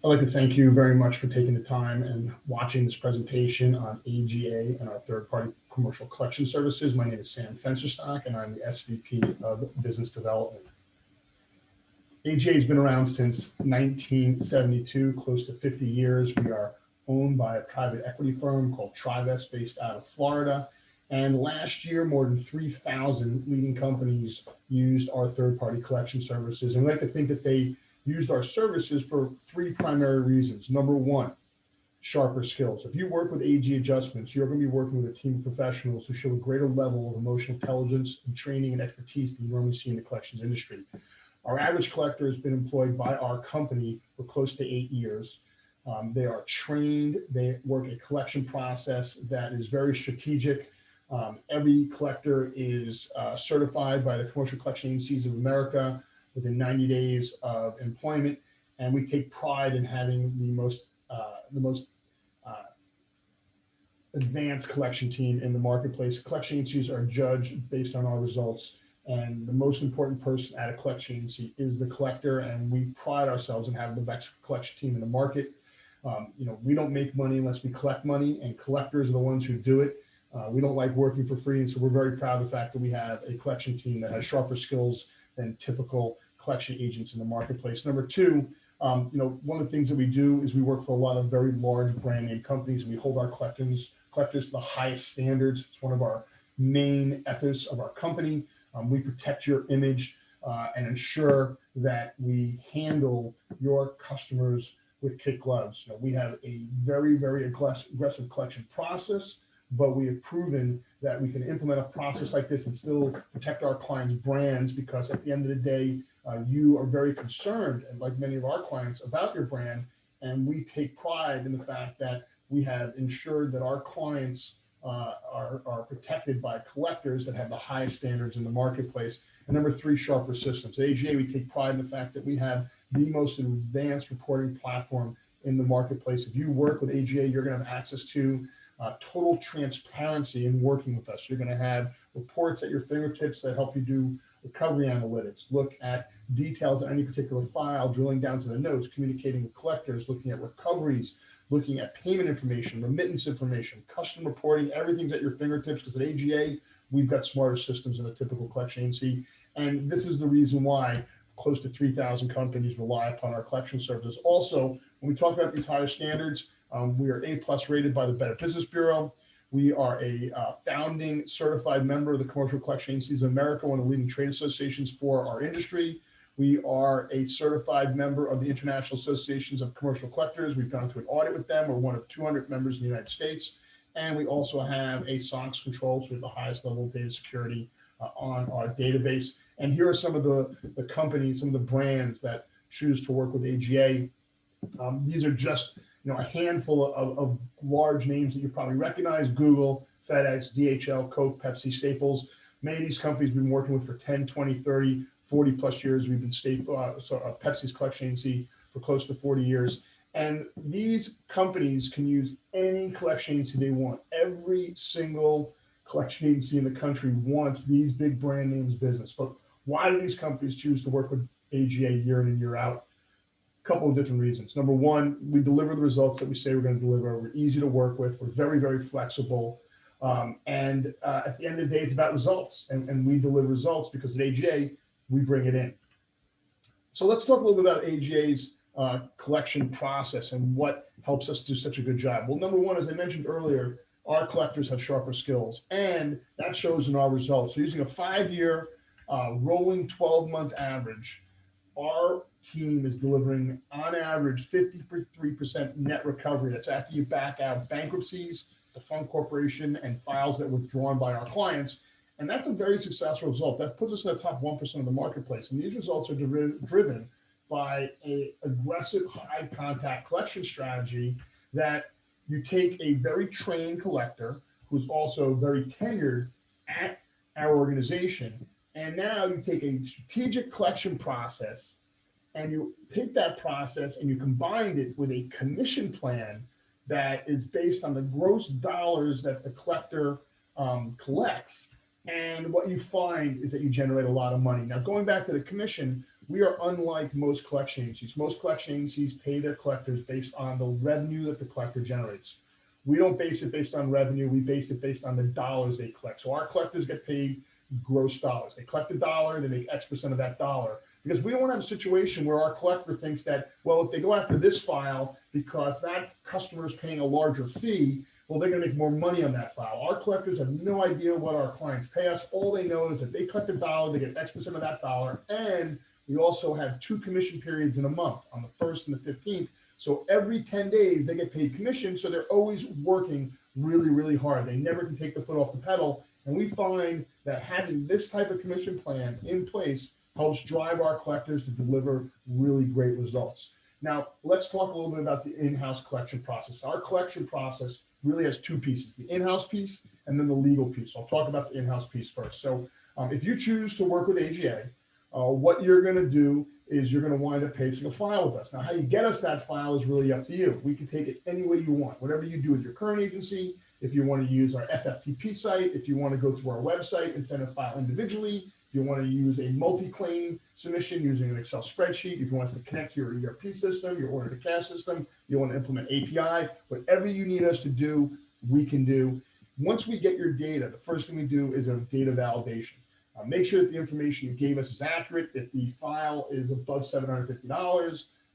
I'd like to thank you very much for taking the time and watching this presentation on AGA and our third-party commercial collection services. My name is Sam Fencerstock, and I'm the SVP of Business Development. AGA has been around since 1972, close to 50 years. We are owned by a private equity firm called Trivest, based out of Florida. And last year, more than 3,000 leading companies used our third-party collection services. And we like to think that they used our services for three primary reasons. Number one, sharper skills. If you work with AG adjustments, you're going to be working with a team of professionals who show a greater level of emotional intelligence and training and expertise than you normally see in the collections industry. Our average collector has been employed by our company for close to 8 years. They are trained. They work a collection process that is very strategic. Every collector is certified by the Commercial Collection Agencies of America within 90 days of employment, and we take pride in having the most advanced collection team in the marketplace. Collection agencies are judged based on our results, and the most important person at a collection agency is the collector, and we pride ourselves in having the best collection team in the market. We don't make money unless we collect money, and collectors are the ones who do it. We don't like working for free, and so we're very proud of the fact that we have a collection team that has sharper skills than typical collection agents in the marketplace. Number two, one of the things that we do is we work for a lot of very large brand name companies. We hold our collectors to the highest standards. It's one of our main ethos of our company. We protect your image and ensure that we handle your customers with kid gloves. We have a very, very aggressive collection process, but we have proven that we can implement a process like this and still protect our clients' brands, because at the end of the day, you are very concerned, and like many of our clients, about your brand. And we take pride in the fact that we have ensured that our clients are protected by collectors that have the highest standards in the marketplace. And number three, sharper systems. At AGA, we take pride in the fact that we have the most advanced reporting platform in the marketplace. If you work with AGA, you're going to have access to total transparency in working with us. You're going to have reports at your fingertips that help you do recovery analytics, look at details of any particular file, drilling down to the notes, communicating with collectors, looking at recoveries, looking at payment information, remittance information, custom reporting. Everything's at your fingertips, because at AGA, we've got smarter systems than a typical collection agency. And this is the reason why close to 3,000 companies rely upon our collection services. Also, when we talk about these higher standards, we are A+ rated by the Better Business Bureau. We are a founding certified member of the Commercial Collection Agencies of America, one of the leading trade associations for our industry. We are a certified member of the International Associations of Commercial Collectors. We've gone through an audit with them. We're one of 200 members in the United States. And we also have a SOX control, so we have the highest level of data security on our database. And here are some of the companies, some of the brands that choose to work with AGA. These are just a handful of large names that you probably recognize: Google, FedEx, DHL, Coke, Pepsi, Staples. Many of these companies we've been working with for 10, 20, 30, 40 plus years. We've been Pepsi's collection agency for close to 40 years. And these companies can use any collection agency they want. Every single collection agency in the country wants these big brand names business. But why do these companies choose to work with AGA year in and year out? Couple of different reasons. Number one, we deliver the results that we say we're going to deliver. We're easy to work with. We're very, very flexible. And at the end of the day, it's about results. And we deliver results because at AGA, we bring it in. So let's talk a little bit about AGA's collection process and what helps us do such a good job. Well, number one, as I mentioned earlier, our collectors have sharper skills, and that shows in our results. So using a 5-year rolling 12-month average, our team is delivering on average 53% net recovery. That's after you back out bankruptcies, defunct corporation, and files that were withdrawn by our clients. And that's a very successful result. That puts us in the top 1% of the marketplace. And these results are driven by an aggressive high contact collection strategy that you take a very trained collector who's also very tenured at our organization. And now you take a strategic collection process and you take that process and you combine it with a commission plan that is based on the gross dollars that the collector collects. And what you find is that you generate a lot of money. Now, going back to the commission, we are unlike most collection agencies. Most collection agencies pay their collectors based on the revenue that the collector generates. We don't base it based on revenue. We base it based on the dollars they collect. So our collectors get paid gross dollars. They collect a dollar, they make X% of that dollar. Because we don't want to have a situation where our collector thinks that, well, if they go after this file because that customer is paying a larger fee, well, they're going to make more money on that file. Our collectors have no idea what our clients pay us. All they know is that they collect a dollar, they get X% of that dollar, and we also have 2 commission periods in a month, on the 1st and the 15th. So every 10 days they get paid commission. So they're always working really, really hard. They never can take the foot off the pedal. And we find that having this type of commission plan in place helps drive our collectors to deliver really great results. Now, let's talk a little bit about the in-house collection process. Our collection process really has 2 pieces, the in-house piece and then the legal piece. I'll talk about the in-house piece first. So if you choose to work with AGA, what you're going to do is you're going to wind up pasting a file with us. Now, how you get us that file is really up to you. We can take it any way you want, whatever you do with your current agency. If you want to use our SFTP site, if you want to go to our website and send a file individually, if you want to use a multi-claim submission using an Excel spreadsheet, if you want us to connect to your ERP system, your order to cash system, you want to implement API, whatever you need us to do, we can do. Once we get your data, the first thing we do is a data validation. Make sure that the information you gave us is accurate. If the file is above $750,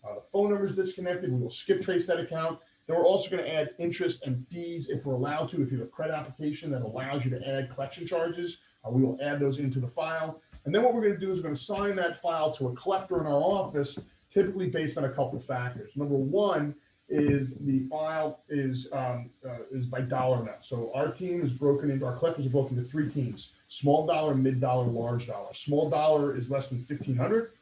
the phone number is disconnected, we will skip trace that account. Then we're also going to add interest and fees if we're allowed to. If you have a credit application that allows you to add collection charges, we will add those into the file. And then what we're going to do is we're going to assign that file to a collector in our office, typically based on a couple of factors. Number one is the file is by dollar amount. So our team is broken into, our collectors are broken into 3 teams: small dollar, mid dollar, large dollar. Small dollar is less than 1,500.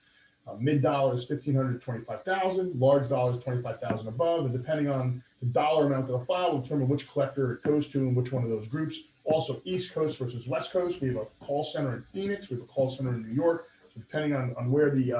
Mid dollar is 1,500 to 25,000. Large dollar is 25,000 above. And depending on the dollar amount of the file, will determine which collector it goes to and which one of those groups. Also, East Coast versus West Coast. We have a call center in Phoenix. We have a call center in New York. So depending on where the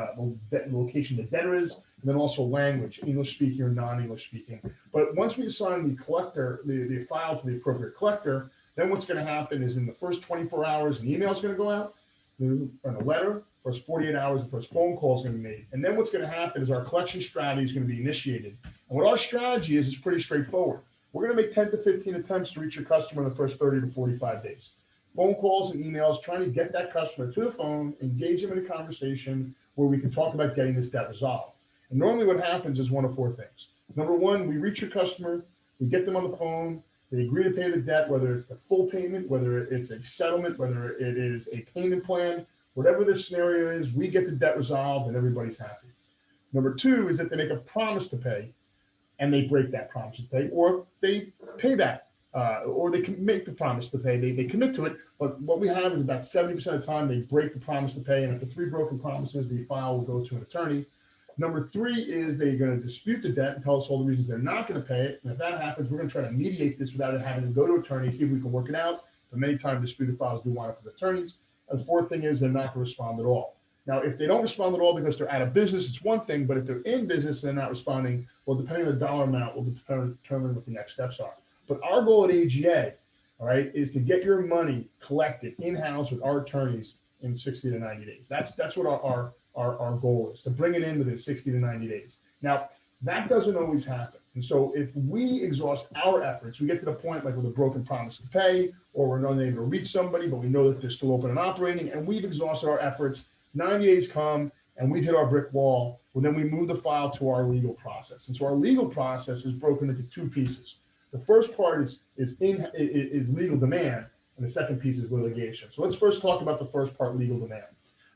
location the debtor is, and then also language, English speaking or non-English speaking. But once we assign the collector, the file to the appropriate collector, then what's going to happen is in the first 24 hours, an email is going to go out, and a letter. First 48 hours, the first phone call is going to be made. And then what's going to happen is our collection strategy is going to be initiated. And what our strategy is pretty straightforward. We're going to make 10 to 15 attempts to reach your customer in the first 30 to 45 days. Phone calls and emails, trying to get that customer to the phone, engage them in a conversation where we can talk about getting this debt resolved. And normally what happens is one of 4 things. Number one, we reach your customer, we get them on the phone, they agree to pay the debt, whether it's the full payment, whether it's a settlement, whether it is a payment plan, whatever the scenario is, we get the debt resolved and everybody's happy. Number 2 is that they make a promise to pay and they break that promise to pay, or they pay that, or they can make the promise to pay. They commit to it, but what we have is about 70% of the time they break the promise to pay, and after 3 broken promises, the file will go to an attorney. Number 3 is they're going to dispute the debt and tell us all the reasons they're not going to pay it. And if that happens, we're going to try to mediate this without it having to go to attorney, see if we can work it out. But many times disputed files do wind up with attorneys. And the 4th thing is they're not going to respond at all. Now, if they don't respond at all because they're out of business, it's one thing. But if they're in business and they're not responding, well, depending on the dollar amount, will determine what the next steps are. But our goal at AGA, all right, is to get your money collected in-house with our attorneys in 60 to 90 days. That's what our goal is, to bring it in within 60 to 90 days. Now, that doesn't always happen. And so if we exhaust our efforts, we get to the point like with a broken promise to pay, or we're not able to reach somebody, but we know that they're still open and operating, and we've exhausted our efforts, 90 days come, and we've hit our brick wall, well, then we move the file to our legal process. And so our legal process is broken into 2 pieces. The first part is legal demand, and the second piece is litigation. So let's first talk about the first part, legal demand.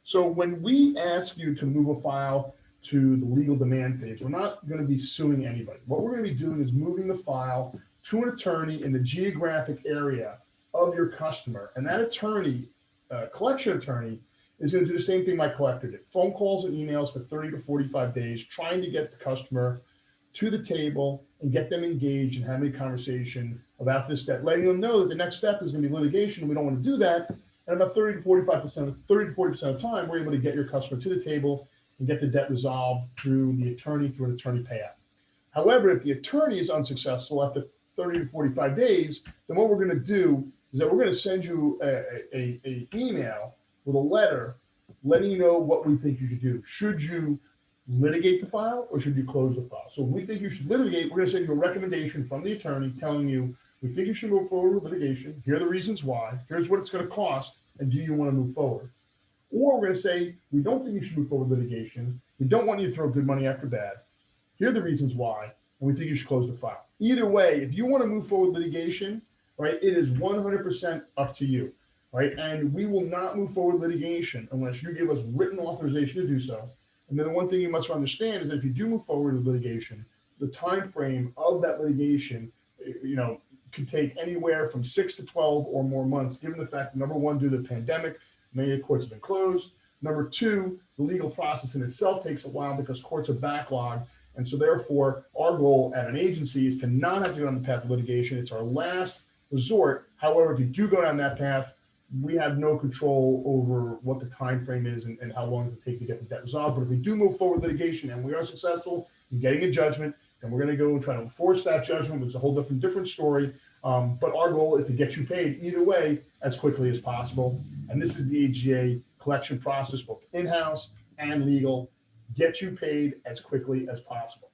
So when we ask you to move a file to the legal demand phase, we're not going to be suing anybody. What we're going to be doing is moving the file to an attorney in the geographic area of your customer. And that attorney, collection attorney, is going to do the same thing my collector did. Phone calls and emails for 30 to 45 days, trying to get the customer to the table and get them engaged and having a conversation about this debt, letting them know that the next step is going to be litigation, and we don't want to do that. And about 30 to 40% of the time, we're able to get your customer to the table and get the debt resolved through an attorney payout. However, if the attorney is unsuccessful after 30 to 45 days, then what we're going to do is that we're going to send you a email with a letter letting you know what we think you should do. Should you litigate the file or should you close the file? So if we think you should litigate, we're going to send you a recommendation from the attorney telling you, we think you should move forward with litigation. Here are the reasons why. Here's what it's going to cost. And do you want to move forward? Or we're going to say, we don't think you should move forward with litigation. We don't want you to throw good money after bad. Here are the reasons why. And we think you should close the file. Either way, if you want to move forward with litigation, right, it is 100% up to you, right? And we will not move forward with litigation unless you give us written authorization to do so. And then the one thing you must understand is that if you do move forward with litigation, the time frame of that litigation, could take anywhere from 6 to 12 or more months, given the fact that, number one, due to the pandemic, many of the courts have been closed. Number two, the legal process in itself takes a while because courts are backlogged. And so therefore, our goal at an agency is to not have to go down the path of litigation. It's our last resort. However, if you do go down that path, we have no control over what the time frame is and how long it will take to get the debt resolved. But if we do move forward with litigation and we are successful in getting a judgment, then we're going to go and try to enforce that judgment, which is a whole different story. But our goal is to get you paid either way as quickly as possible. And this is the AGA collection process, both in-house and legal. Get you paid as quickly as possible.